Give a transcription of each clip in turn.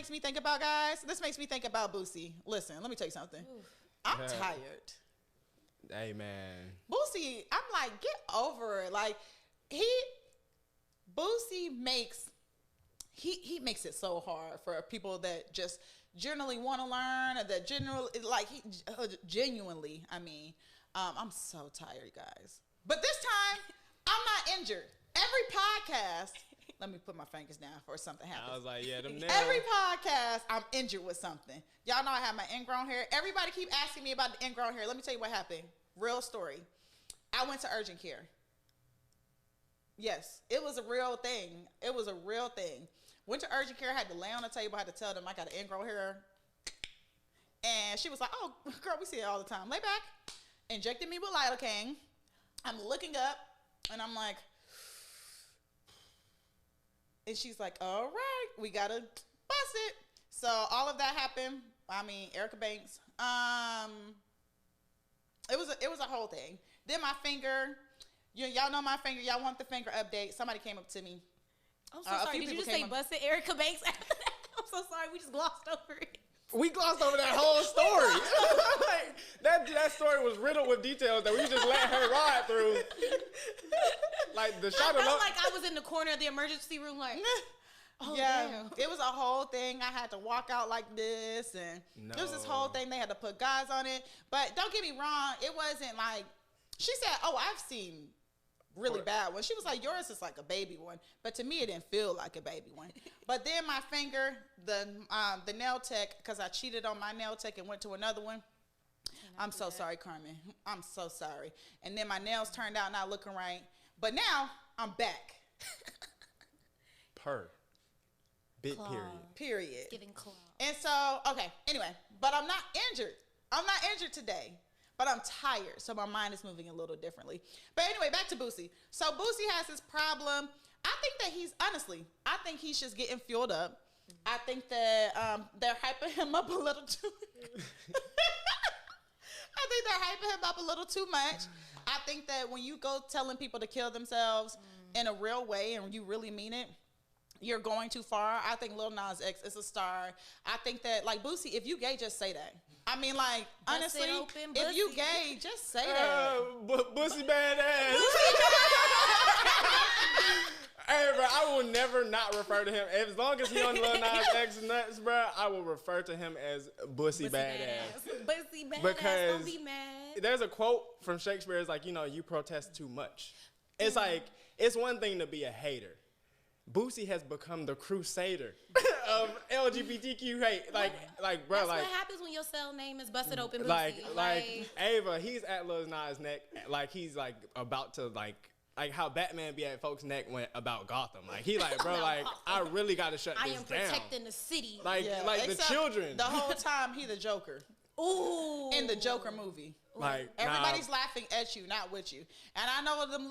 makes me think about, guys? This makes me think about Boosie. Listen, let me tell you something. Oof. I'm tired. Hey, man. Boosie, I'm like, get over it. Like, Boosie makes he makes it so hard for people that just generally want to learn, or that genuinely, I mean, I'm so tired, guys. But this time, I'm not injured. Every podcast, let me put my fingers down before something happens. I was like, yeah, them nails. Every podcast, I'm injured with something. Y'all know I have my ingrown hair. Everybody keep asking me about the ingrown hair. Let me tell you what happened. Real story. I went to urgent care. Yes, it was a real thing. It was a real thing. Went to urgent care, had to lay on the table, had to tell them I got an ingrown hair. And she was like, oh, girl, we see it all the time. Lay back. Injected me with lidocaine. I'm looking up, and I'm like, and she's like, all right, we got to bust it. So all of that happened. I mean, Erica Banks. It was a whole thing. Then my finger, y'all know my finger. Y'all want the finger update. Somebody came up to me. I'm so sorry. Did you just say busted Erica Banks after that? I'm so sorry. We just glossed over it. We glossed over that whole story. Like, that story was riddled with details that we just let her ride through. Like the shot I felt like I was in the corner of the emergency room, like, oh, yeah, damn. It was a whole thing. I had to walk out like this, and it was this whole thing. They had to put gauze on it. But don't get me wrong, it wasn't like, she said, oh, I've seen really bad one. She was like, yours is like a baby one, but to me it didn't feel like a baby one. But then my finger, the nail tech, because I cheated on my nail tech and went to another one. I'm so sorry, Carmen. I'm so sorry. And then my nails turned out not looking right, but now I'm back. Big Claw. Period. Giving claw. And so, okay, anyway, but I'm not injured. I'm not injured today. But I'm tired, so my mind is moving a little differently. But anyway, back to Boosie. So Boosie has this problem. I think he's just getting fueled up. I think that they're hyping him up a little too. I think they're hyping him up a little too much. I think that when you go telling people to kill themselves in a real way and you really mean it, you're going too far. I think Lil Nas X is a star. I think that, like, Boosie, if you gay, just say that. I mean, like, honestly, if you gay, just say that. Bussie badass. Hey, bro, I will never not refer to him. As long as he on Lil Nas X nuts, bro, I will refer to him as Bussie badass. Bussie badass, because don't be mad. There's a quote from Shakespeare. It's like, you protest too much. It's like, it's one thing to be a hater. Boosie has become the crusader of LGBTQ hate. Like, bro, that's like, what happens when your cell name is Busted Open Boosie. Like Ava, he's at Lil Nas' neck, like he's like about to like how Batman be at folks' neck when about Gotham. Like he like, bro, like I really got to shut this down. I am protecting the city. Like the children. The whole time he the Joker. Ooh. In the Joker movie. Like everybody's laughing at you, not with you. And I know them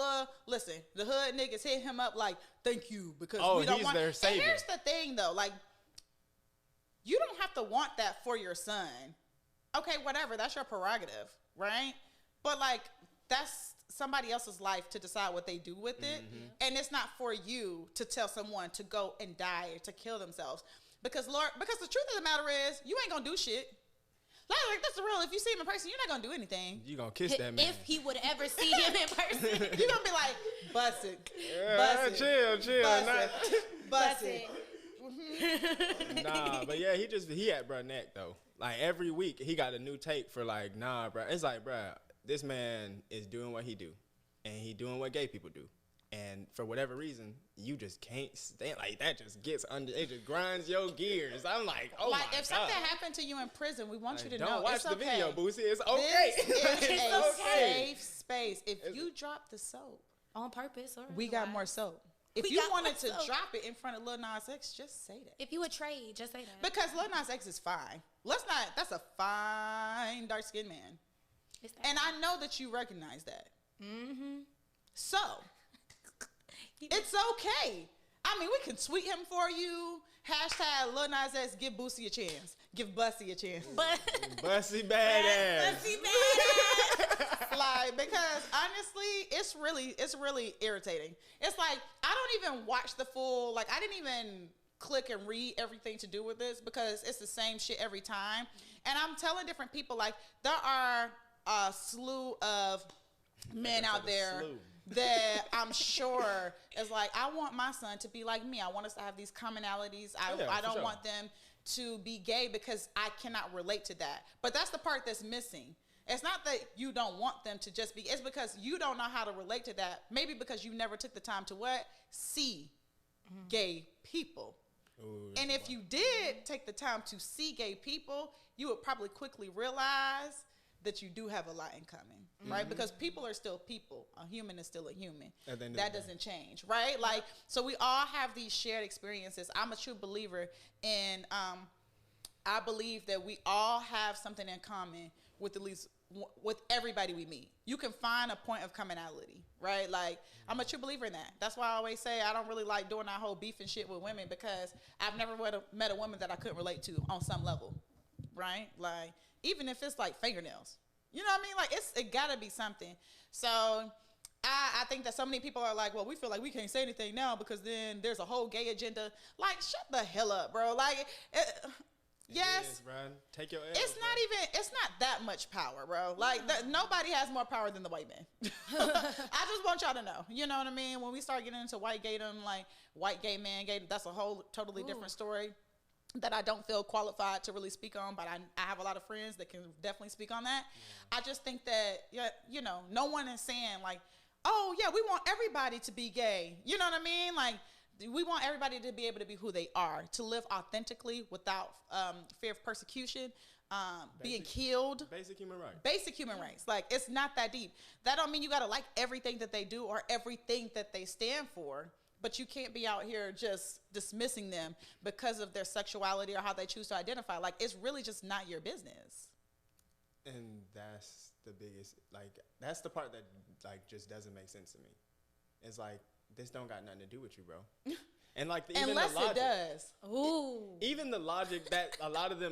listen, the hood niggas hit him up like, thank you, because we don't want their savior. And here's the thing though, like, you don't have to want that for your son. Okay, whatever, that's your prerogative, right? But like, that's somebody else's life to decide what they do with it. Mm-hmm. And it's not for you to tell someone to go and die or to kill themselves. Because the truth of the matter is, you ain't gonna do shit. Like, that's the real. If you see him in person, you're not gonna do anything. You gonna kiss that man. If he would ever see him in person, you're gonna be like, bust it. Bust it. Nah, but yeah, he at bruh neck though. Like every week he got a new take for like, nah, bruh. It's like, bruh, this man is doing what he do, and he doing what gay people do. And for whatever reason, you just can't stand, like, that just gets under, it just grinds your gears. I'm like, oh my God. Like, if something happened to you in prison, we want you to know don't watch it's the okay. video, Boosie. It's okay. This is a safe space. If you drop the soap. On purpose. Or we got more soap. If you wanted to drop it in front of Lil Nas X, just say that. If you would trade, just say that. Because Lil Nas X is fine. That's a fine, dark-skinned man. And I know that you recognize that. Mm-hmm. So... it's okay. I mean, we can tweet him for you. Hashtag Lil Nas X, give Boosie a chance. Give Bussie a chance. Bussie badass. Bussie badass. Like, because honestly, it's really irritating. It's like, I don't even watch the full, like, I didn't even click and read everything to do with this because it's the same shit every time. And I'm telling different people, like, there are a slew of men out there that I'm sure is like, I want my son to be like me. I want us to have these commonalities. I don't want them to be gay because I cannot relate to that. But that's the part that's missing. It's not that you don't want them to just be, it's because you don't know how to relate to that. Maybe because you never took the time to what? See gay people. Ooh, and if you did take the time to see gay people, you would probably quickly realize that you do have a lot in common, right? Because people are still people. A human is still a human. That doesn't change, right? Like, so we all have these shared experiences. I'm a true believer in, I believe that we all have something in common with at least with everybody we meet. You can find a point of commonality, right? Like, I'm a true believer in that. That's why I always say I don't really like doing that whole beef and shit with women because I've never met a woman that I couldn't relate to on some level, right? Like, even if it's like fingernails, you know what I mean? Like, it gotta be something. So I think that so many people are like, well, we feel like we can't say anything now because then there's a whole gay agenda. Like, shut the hell up, bro. Like, yes, it is, bro. Take your L, it's not that much power, bro. Like, nobody has more power than the white man. I just want y'all to know, you know what I mean? When we start getting into white gaydom, like white gay man gay, that's a whole totally different story that I don't feel qualified to really speak on, but I have a lot of friends that can definitely speak on that. Yeah. I just think that, you know, no one is saying like, oh yeah, we want everybody to be gay. You know what I mean? Like, we want everybody to be able to be who they are, to live authentically without fear of persecution, being killed. Basic human rights. Basic human rights. Like, it's not that deep. That don't mean you got to like everything that they do or everything that they stand for. But you can't be out here just dismissing them because of their sexuality or how they choose to identify. Like, it's really just not your business. And that's the biggest, like, that's the part that, like, just doesn't make sense to me. It's like, this don't got nothing to do with you, bro. And, like, even unless the logic, it does. Ooh. Even the logic that a lot of them